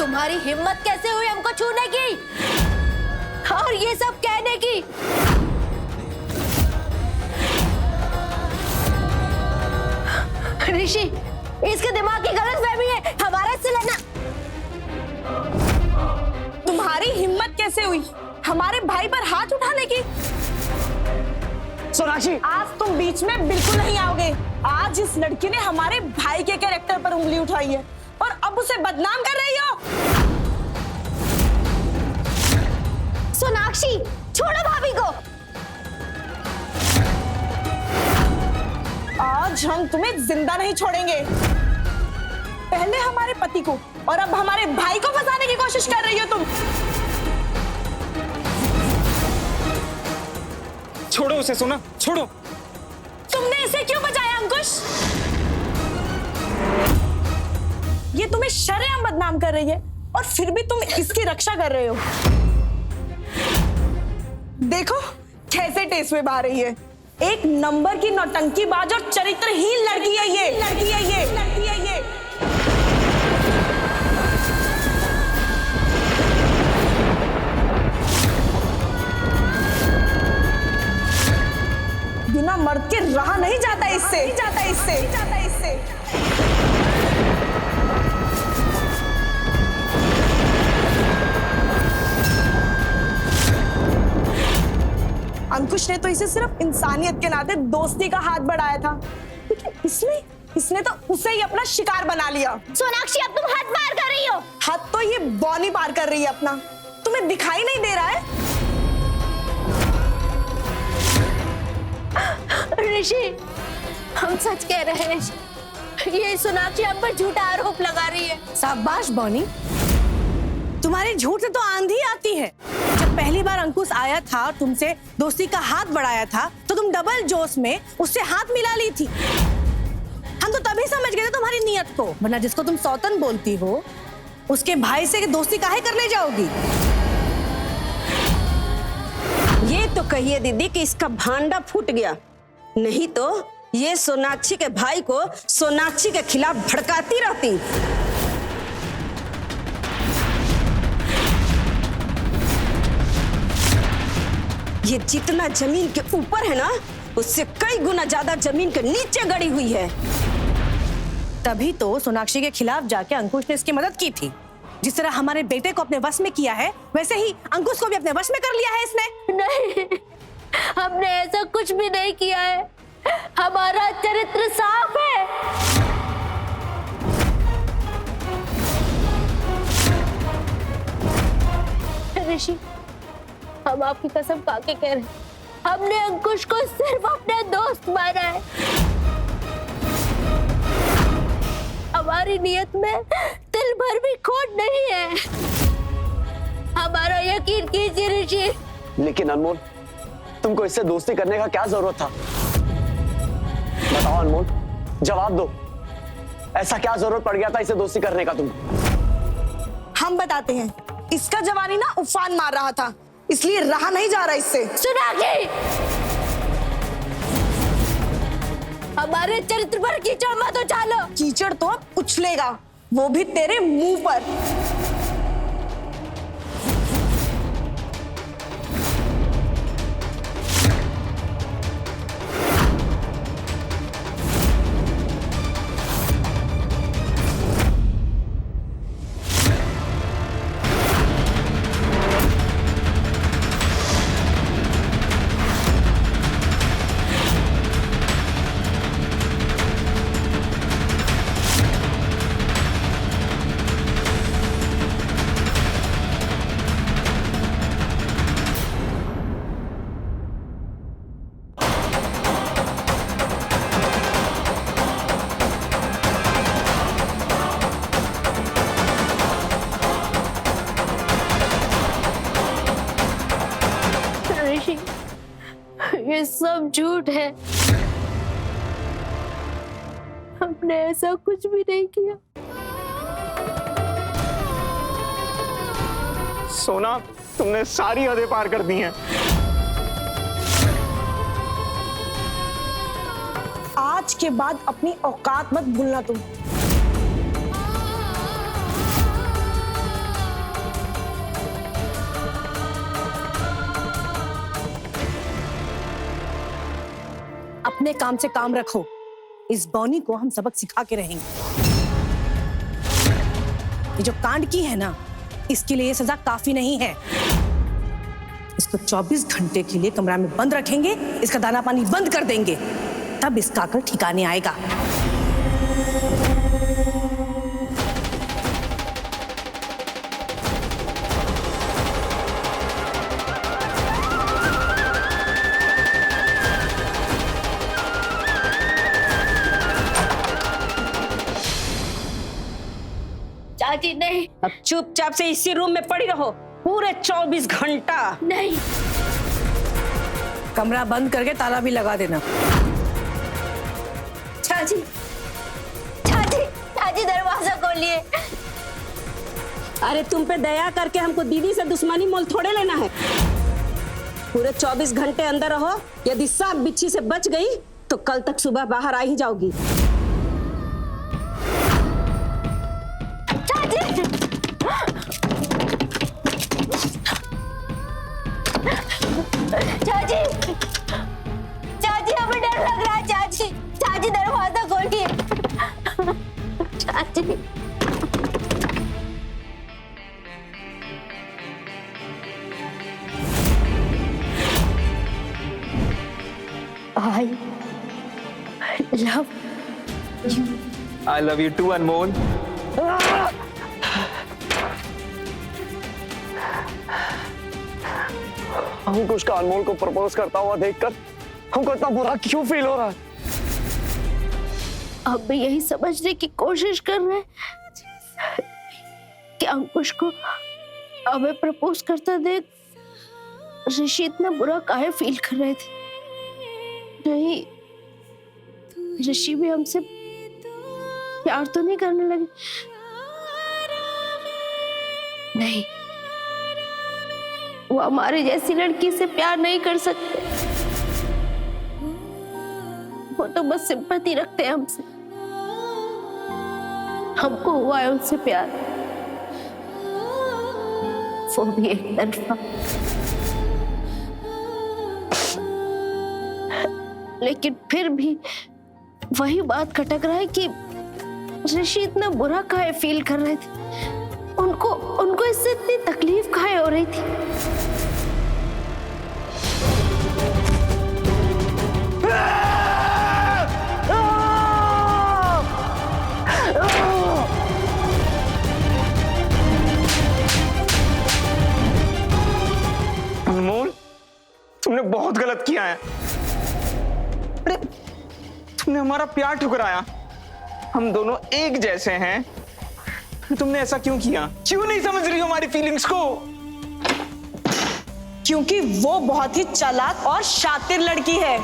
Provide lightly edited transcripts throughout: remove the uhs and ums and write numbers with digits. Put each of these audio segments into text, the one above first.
तुम्हारी हिम्मत कैसे हुई हमको छूने की और ये सब कहने की? ऋषि, इसके दिमाग की गलतफहमी है, हमारा इससे लड़ना। तुम्हारी हिम्मत कैसे हुई हमारे भाई पर हाथ उठाने की? सोनाक्षी, आज तुम बीच में बिल्कुल नहीं आओगे। आज इस लड़की ने हमारे भाई के कैरेक्टर पर उंगली उठाई है और अब उसे बदनाम कर रही हो। सोनाक्षी, छोड़ो भाभी को। आज हम तुम्हें जिंदा नहीं छोड़ेंगे। पहले हमारे पति को और अब हमारे भाई को फंसाने की कोशिश कर रही हो तुम। छोड़ो उसे सोना, छोड़ो। तुमने इसे क्यों बचाया अंकुश? ये तुम्हें शर्म बदनाम कर रही है और फिर भी तुम इसकी रक्षा कर रहे हो। देखो कैसे टेस्ट में बहा रही है। एक नंबर की नौटंकीबाज और चरित्रहीन लड़की है ये, लड़की है ये, लड़की है ये। बिना मर्द के रहा नहीं जाता इससे, जाता इससे, जाता इससे। अंकुश ने तो इसे सिर्फ इंसानियत के नाते दोस्ती का हाथ बढ़ाया था, लेकिन इसने तो उसे ही अपना शिकार बना लिया। सोनाक्षी, अब तुम हद पार कर रही हो। हद तो ये बॉनी पार कर रही है अपना। तुम्हें दिखाई नहीं दे रहा है? ऋषि, हम सच कह रहे हैं। ये सोनाक्षी हम पर झूठा आरोप लगा रही है। शाबाश बॉनी, तुम्हारे झूठ से तो आंधी आती है। जब पहली बार अंकुश आया था, तुमसे दोस्ती का हाथ बढ़ाया था, तो तुम डबल जोश में उससे हाथ मिला ली थी। हम तो तभी समझ गए थे तुम्हारी नीयत को, वरना जिसको तुम सौतन बोलती हो उसके भाई से दोस्ती काहे करने जाओगी? ये तो कहिए दीदी कि इसका भांडा फूट गया, नहीं तो ये सोनाक्षी के भाई को सोनाक्षी के खिलाफ भड़काती रहती। ये जितना जमीन के ऊपर है ना, उससे कई गुना ज्यादा जमीन के नीचे गड़ी हुई है। तभी तो सोनाक्षी के खिलाफ जाके अंकुश ने इसकी मदद की थी। जिस तरह हमारे बेटे को अपने वश में किया है, वैसे ही अंकुश को भी अपने वश में कर लिया है इसने। नहीं, हमने ऐसा कुछ भी नहीं किया है। हमारा चरित्र साफ है। ऋषि, हम आपकी कसम खा के कह रहे हैं, हमने अंकुश को सिर्फ अपना दोस्त माना है। हमारी नियत में तिल भर भी खोट नहीं है। हमारा यकीन कीजिए ऋषि। लेकिन अनमोल, तुमको इससे दोस्ती करने का क्या जरूरत था? बताओ अनमोल, जवाब दो। ऐसा क्या जरूरत पड़ गया था इसे दोस्ती करने का तुमको? हम बताते हैं। इसका जवानी ना उफान मार रहा था, इसलिए रहा नहीं जा रहा इससे। सोनाक्षी, हमारे चरित्र पर कीचड़ मत उछालो। कीचड़ तो अब उछलेगा, वो भी तेरे मुंह पर। ये सब झूठ है। हमने ऐसा कुछ भी नहीं किया। सोना, तुमने सारी हदें पार कर दी हैं। आज के बाद अपनी औकात मत भूलना तुम। अपने काम से काम रखो। इस बॉनी को हम सबक सिखा के रहेंगे। ये जो कांड की है ना, इसके लिए ये सजा काफी नहीं है। इसको 24 घंटे के लिए कमरा में बंद रखेंगे, इसका दाना पानी बंद कर देंगे, तब इसका अकल ठिकाने आएगा। चाची नहीं, अब चुपचाप से इसी रूम में पड़ी रहो पूरे 24 घंटा। नहीं। कमरा बंद करके ताला भी लगा देना। चाची, चाची, चाची दरवाजा खोलिए। अरे तुम पे दया करके हमको दीदी से दुश्मनी मोल थोड़े लेना है। पूरे 24 घंटे अंदर रहो। यदि सांप बिच्छी से बच गई तो कल तक सुबह बाहर आ ही जाओगी। चाची, चाची, चाची हमें डर लग रहा है। चाची, चाची दरवाजा खोलिए। चाची, I love you too, Anmol. अंकुश का अनमोल को प्रपोज करता हुआ देखकर हमको इतना बुरा क्यों फील हो रहा है? अब भी यही समझने की कोशिश कर रहे हैं कि अंकुश को हमें प्रपोज करता देख ऋषि इतना बुरा काहे फील कर रहे थे। नहीं, ऋषि भी हमसे प्यार तो नहीं करने लगे। नहीं, वो हमारी जैसी लड़की से प्यार नहीं कर सकते। वो तो बस सिंपैथी रखते हैं हमसे। हमको हुआ है उनसे प्यार, वो भी एक तरफा। लेकिन फिर भी वही बात खटक रहा है कि ऋषि इतना बुरा काहे फील कर रहे थे। उनको इससे इतनी तकलीफ काहे हो रही थी। अनमोल, तुमने बहुत गलत किया है। अरे तुमने हमारा प्यार ठुकराया। हम दोनों एक जैसे हैं। तुमने ऐसा क्यों किया? क्यों नहीं समझ रही हो हमारी फीलिंग्स को? क्योंकि वो बहुत ही चालाक और शातिर लड़की है।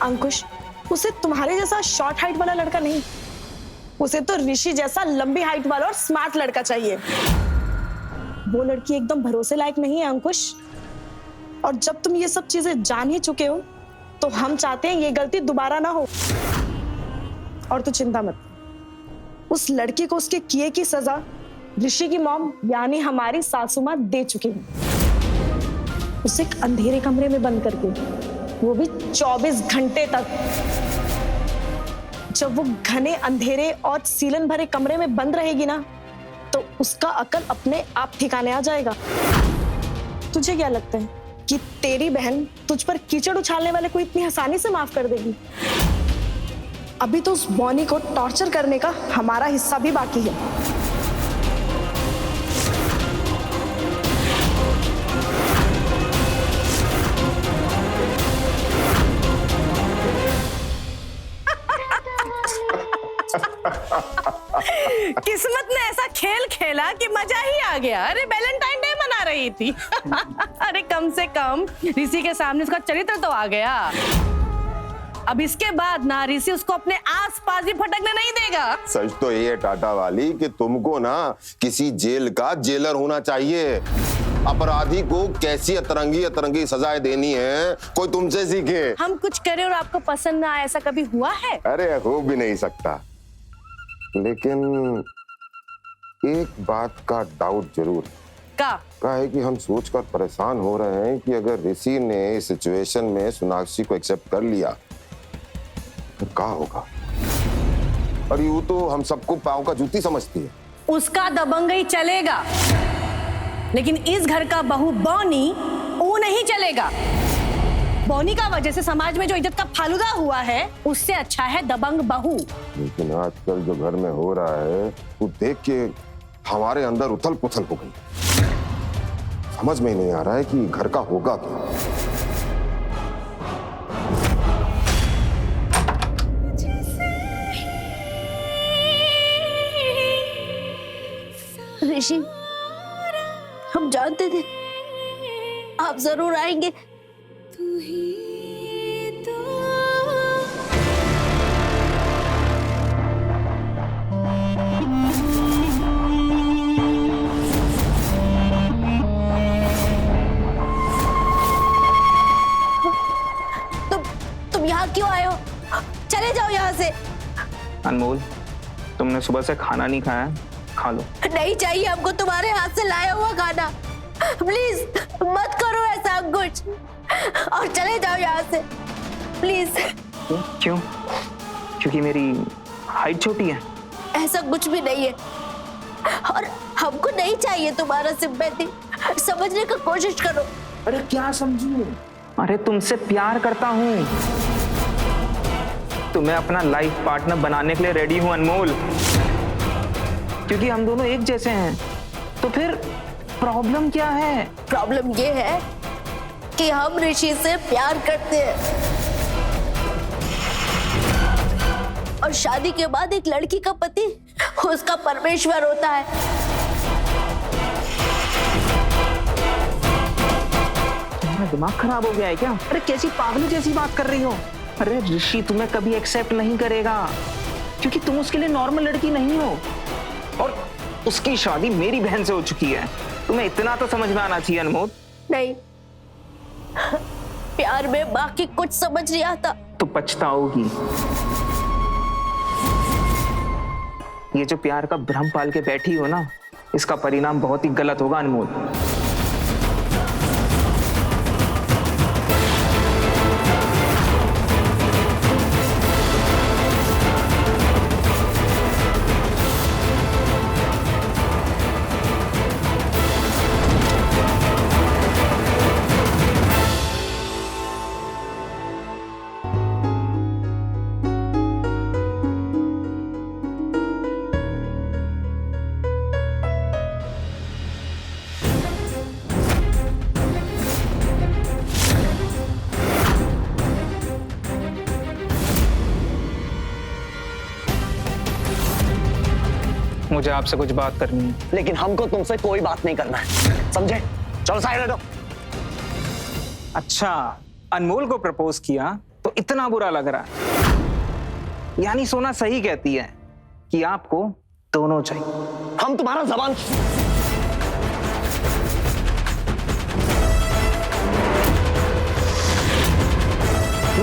अंकुश, उसे तुम्हारे जैसा शॉर्ट हाइट वाला लड़का नहीं, उसे तो ऋषि जैसा लंबी हाइट वाला और स्मार्ट लड़का चाहिए। वो लड़की एकदम भरोसे लायक नहीं है अंकुश। और जब तुम ये सब चीजें जान ही चुके हो तो हम चाहते हैं ये गलती दोबारा ना हो। और तू चिंता मत, उस लड़की को उसके किए की सजा ऋषि की मॉम यानी हमारी सासू माँ दे चुकी है। उसे एक अंधेरे कमरे में बंद करके, वो भी 24 घंटे तक। जब वो घने अंधेरे और सीलन भरे कमरे में बंद रहेगी ना, तो उसका अकल अपने आप ठिकाने आ जाएगा। तुझे क्या लगता है कि तेरी बहन तुझ पर कीचड़ उछालने वाले को इतनी आसानी से माफ कर देगी? अभी तो उस बॉनी को टॉर्चर करने का हमारा हिस्सा भी बाकी है। किस्मत ने ऐसा खेल खेला कि मजा ही आ गया। अरे वैलेंटाइन डे मना रही थी। अरे कम से कम ऋषि के सामने उसका चरित्र तो आ गया। अब इसके बाद ना ऋषि उसको अपने आसपास भी फटकने नहीं देगा। सच तो ये है टाटा वाली कि तुमको ना किसी जेल का जेलर होना चाहिए। अपराधी को कैसी अतरंगी सजाएं देनी है कोई तुमसे सीखे। हम कुछ करें और आपको पसंद ना आए, ऐसा कभी हुआ है? अरे हो भी नहीं सकता, लेकिन एक बात का डाउट जरूर है। का? क्या है कि हम सोचकर परेशान हो रहे हैं कि अगर ऋषि ने इस सिचुएशन में सोनाक्षी को एक्सेप्ट कर लिया तो क्या होगा। और यूं तो हम सबको पाँव का जूती समझती है। उसका दबंगई चलेगा, लेकिन इस घर का बहू बौनी वो नहीं चलेगा। बौनी का वजह से समाज में जो इज्जत का फालूदा हुआ है, उससे अच्छा है दबंग बहू। लेकिन आजकल जो घर में हो रहा है वो देख के हमारे अंदर उथल पुथल हो गई। समझ में ही नहीं आ रहा है कि घर का होगा क्या। ऋषि, हम जानते थे आप जरूर आएंगे। तुम यहाँ क्यों आए हो? चले जाओ यहाँ से। अनमोल, तुमने सुबह से खाना नहीं खाया, खा लो। नहीं चाहिए हमको तुम्हारे हाथ से लाया हुआ खाना। प्लीज मत करो ऐसा कुछ और चले जाओ यहाँ से प्लीज। क्यों? क्योंकि मेरी हाइट छोटी है? ऐसा कुछ भी नहीं है और हमको नहीं चाहिए तुम्हारा सिंपैथी। समझने का कोशिश करो। अरे क्या समझू? अरे तुमसे प्यार करता हूँ, तुम्हें अपना लाइफ पार्टनर बनाने के लिए रेडी हूँ अनमोल, क्योंकि हम दोनों एक जैसे हैं। तो फिर प्रॉब्लम क्या है? प्रॉब्लम ये है कि हम ऋषि से प्यार करते हैं और शादी के बाद एक लड़की का पति उसका परमेश्वर होता है। तुम्हारा दिमाग खराब हो गया है क्या? अरे कैसी पागलों जैसी बात कर रही हो? अरे ऋषि तुम्हें कभी एक्सेप्ट नहीं करेगा, क्योंकि तुम उसके लिए नॉर्मल लड़की नहीं हो और उसकी शादी मेरी बहन से हो चुकी है। तुम्हें इतना तो समझ में आना चाहिए अनमोल। नहीं, प्यार में बाकी कुछ समझ नहीं आता। तो पछताओगी। ये जो प्यार का भ्रम पाल के बैठी हो ना, इसका परिणाम बहुत ही गलत होगा अनमोल। मुझे आपसे कुछ बात करनी है। लेकिन हमको तुमसे कोई बात नहीं करना है, समझे? चलो साइड हटो। अच्छा, अनमोल को प्रपोज किया तो इतना बुरा लग रहा है? यानी सोना सही कहती है कि आपको दोनों चाहिए। हम तुम्हारा जबान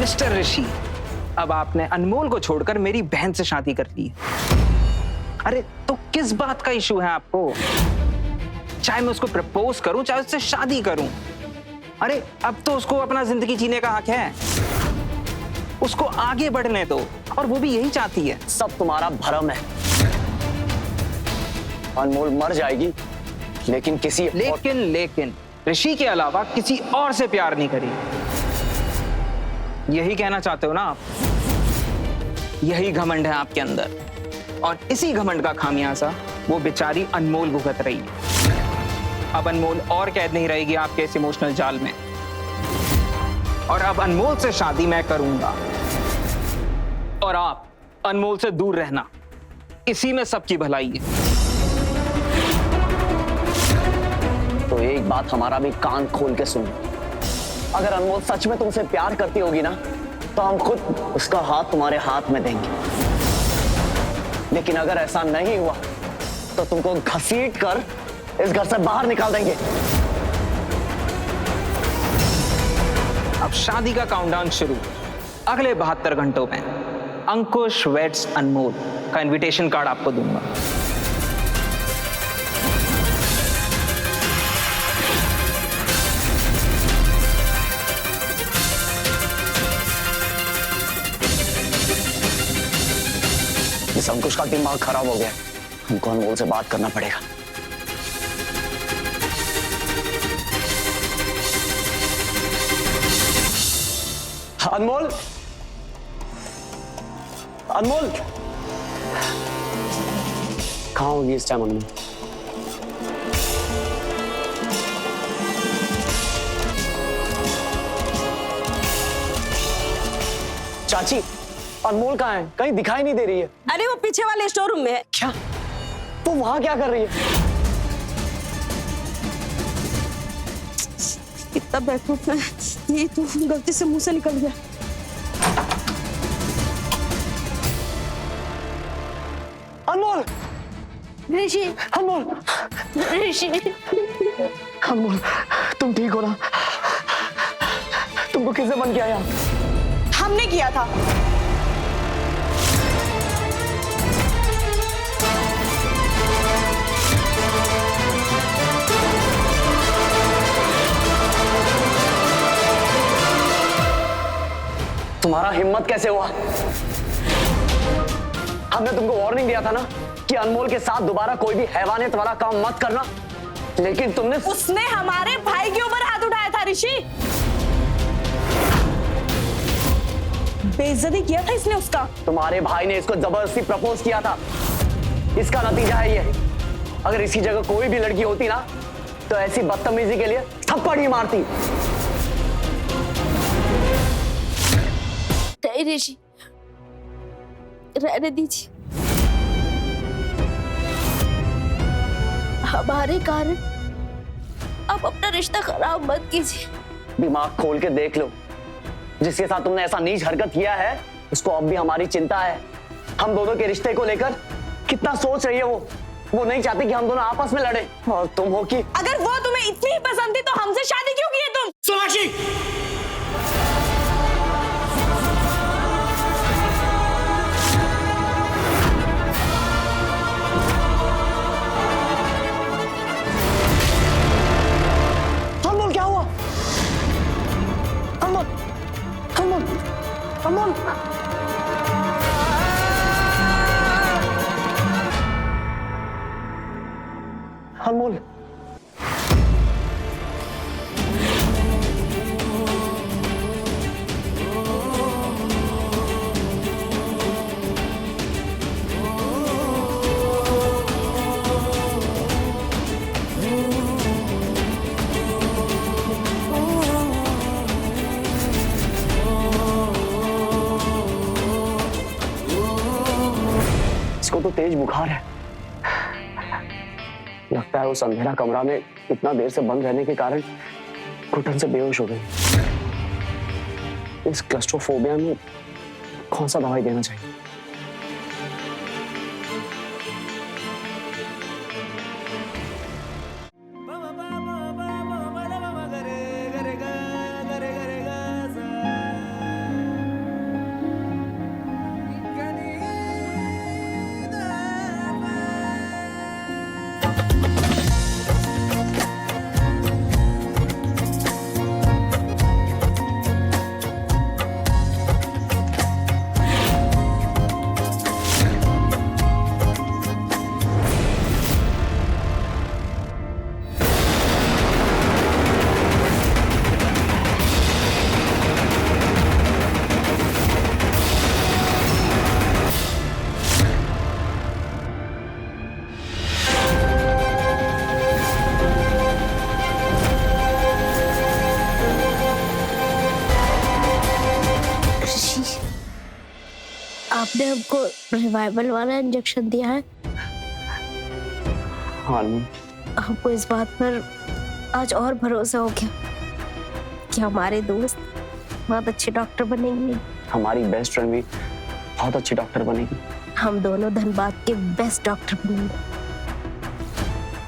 मिस्टर ऋषि, अब आपने अनमोल को छोड़कर मेरी बहन से शादी कर ली। अरे तो किस बात का इशू है आपको? चाहे मैं उसको प्रपोज करूं, चाहे उससे शादी करूं, अरे अब तो उसको अपना जिंदगी जीने का हक है। उसको आगे बढ़ने दो, और वो भी यही चाहती है। सब तुम्हारा भ्रम है। अनमोल मर जाएगी, लेकिन किसी लेकिन ऋषि के अलावा किसी और से प्यार नहीं करेगी। यही कहना चाहते हो ना आप? यही घमंड है आपके अंदर, और इसी घमंड का खामियाजा वो बेचारी अनमोल भुगत रही है। अब अनमोल और कैद नहीं रहेगी आपके इस इमोशनल जाल में, और अब अनमोल से शादी मैं करूंगा, और आप अनमोल से दूर रहना, इसी में सबकी भलाई है। तो एक बात हमारा भी कान खोल के सुनो, अगर अनमोल सच में तुमसे प्यार करती होगी ना, तो हम खुद उसका हाथ तुम्हारे हाथ में देंगे। लेकिन अगर ऐसा नहीं हुआ तो तुमको घसीट कर इस घर से बाहर निकाल देंगे। अब शादी का काउंटडाउन शुरू। अगले 72 घंटों में अंकुश वेड्स अनमोल का इनविटेशन कार्ड आपको दूंगा। इस अंकुश का दिमाग खराब हो गया, हमको अनमोल से बात करना पड़ेगा। अनमोल, अनमोल, कहाँ होगी इस टाइम अनमोल? चाची, अनमोल कहाँ है? कहीं दिखाई नहीं दे रही है। अरे वो पीछे वाले स्टोर रूम में है। क्या? तो वहां क्या कर रही है? इतना बेवकूफ है, ये तो गलती से मुंह से निकल गया। अनमोल, ऋषि, अनमोल, ऋषि, अनमोल, तुम ठीक हो ना? तुमको किसने बंद किया यहाँ? हमने किया था। तुम्हारा हिम्मत कैसे हुआ? हमने तुमको वार्निंग दिया था ना कि अनमोल के साथ दोबारा कोई भी हैवानियत वाला काम मत करना, लेकिन तुमने उसने हमारे भाई के ऊपर हाथ उठाया था ऋषि। बेइज्जती किया था इसने उसका। तुम्हारे भाई ने इसको जबरदस्ती प्रपोज किया था। इसका नतीजा है ये। अगर इसी जगह कोई भी लड़की होती ना तो ऐसी बदतमीजी के लिए थप्पड़ ही मारती। नहीं ऋषि, रहने दीजिए। हमारे कारण आप अपना रिश्ता खराब मत कीजिए। दिमाग खोल के देख लो, जिसके साथ तुमने ऐसा नीच हरकत किया है उसको अब भी हमारी चिंता है। हम दोनों के रिश्ते को लेकर कितना सोच रही है वो नहीं चाहती कि हम दोनों आपस में लड़े। और तुम हो कि अगर वो तुम्हें इतनी ही पसंद थी तो हमसे शादी क्यों की है तुम? सोनाक्षी, अनमोल क्या हुआ? अनमोल, अनमोल, अनमोल, अनमोल, इसको तो तेज बुखार है। लगता है उस अंधेरा कमरा में इतना देर से बंद रहने के कारण घुटन से बेहोश हो गई। इस क्लस्ट्रोफोबिया में कौन सा दवाई देना चाहिए? आपने हमको रिवाइवल वाला इंजेक्शन दिया है। हाँ, हमको इस बात पर आज और भरोसा हो गया कि हमारे दोस्त बहुत अच्छे डॉक्टर बनेंगे। हमारी बेस्ट फ्रेंड भी बहुत अच्छी डॉक्टर बनेगी। हम दोनों धनबाद के बेस्ट डॉक्टर बनेंगे।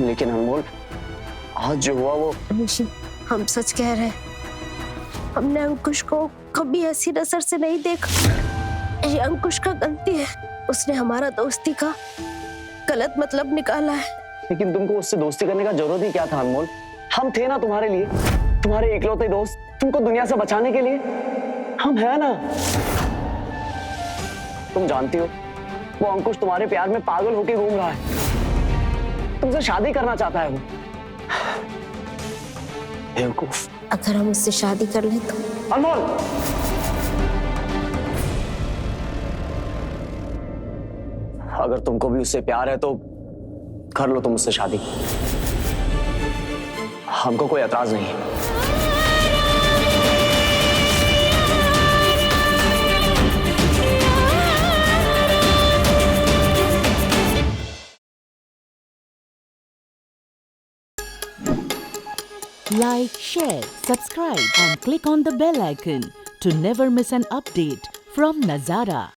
लेकिन अनमोल, आज जो हुआ वो ऋषि, हम सच कह रहे हैं। हमने अंकुश को कभी ऐसी नजर से नहीं देखा। ये अंकुश का गलती है। उसने हमारा दोस्ती का गलत मतलब निकाला है। लेकिन तुमको उससे दोस्ती करने का जरूरत ही क्या था अनमोल? हम थे ना तुम्हारे लिए, तुम्हारे इकलौते दोस्त, तुमको दुनिया से बचाने के लिए हम है ना। तुम जानती हो वो अंकुश तुम्हारे प्यार में पागल होके घूम रहा है, तुमसे शादी करना चाहता है वो। बेवकूफ। अगर हम उससे शादी कर ले तो? अनमोल, अगर तुमको भी उससे प्यार है तो कर लो तुम उससे शादी, हमको कोई एतराज नहीं है। Like, share, subscribe and click on the bell icon to never miss an update from Nazara.